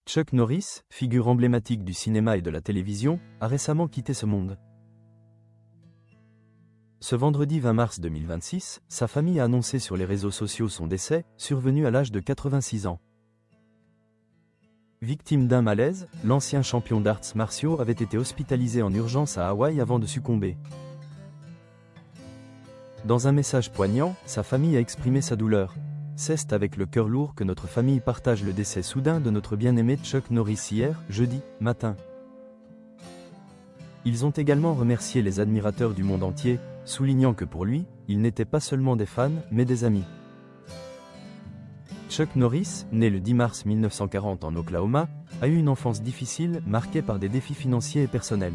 Chuck Norris, figure emblématique du cinéma et de la télévision, a récemment quitté ce monde. Ce vendredi 20 mars 2026, sa famille a annoncé sur les réseaux sociaux son décès, survenu à l'âge de 86 ans. Victime d'un malaise, l'ancien champion d'arts martiaux avait été hospitalisé en urgence à Hawaï avant de succomber. Dans un message poignant, sa famille a exprimé sa douleur. C'est avec le cœur lourd que notre famille partage le décès soudain de notre bien-aimé Chuck Norris hier, jeudi, matin. Ils ont également remercié les admirateurs du monde entier, soulignant que pour lui, ils n'étaient pas seulement des fans, mais des amis. Chuck Norris, né le 10 mars 1940 en Oklahoma, a eu une enfance difficile, marquée par des défis financiers et personnels.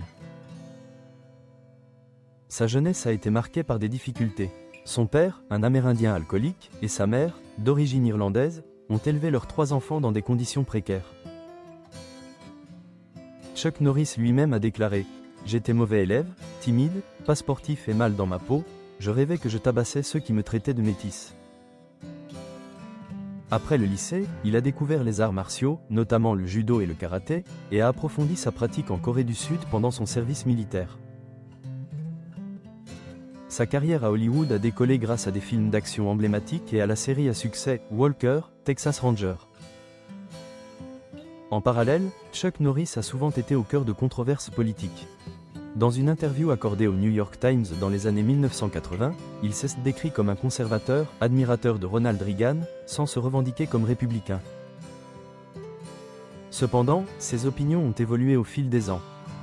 Sa jeunesse a été marquée par des difficultés. Son père, un Amérindien alcoolique, et sa mère, d'origine irlandaise, ont élevé leurs 3 enfants dans des conditions précaires. Chuck Norris lui-même a déclaré « J'étais mauvais élève, timide, pas sportif et mal dans ma peau, je rêvais que je tabassais ceux qui me traitaient de métis. » Après le lycée, il a découvert les arts martiaux, notamment le judo et le karaté, et a approfondi sa pratique en Corée du Sud pendant son service militaire. Sa carrière à Hollywood a décollé grâce à des films d'action emblématiques et à la série à succès Walker, Texas Ranger. En parallèle, Chuck Norris a souvent été au cœur de controverses politiques. Dans une interview accordée au New York Times dans les années 1980, il s'est décrit comme un conservateur, admirateur de Ronald Reagan, sans se revendiquer comme républicain. Cependant, ses opinions ont évolué au fil des ans.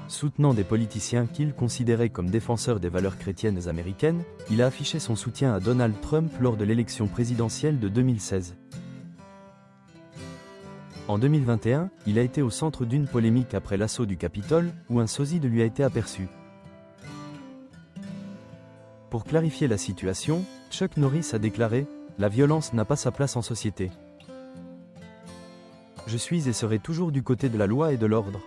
Soutenant des politiciens qu'il considérait comme défenseurs des valeurs chrétiennes américaines, il a affiché son soutien à Donald Trump lors de l'élection présidentielle de 2016. En 2021, il a été au centre d'une polémique après l'assaut du Capitole, où un sosie lui a été aperçu. Pour clarifier la situation, Chuck Norris a déclaré « La violence n'a pas sa place en société. Je suis et serai toujours du côté de la loi et de l'ordre. »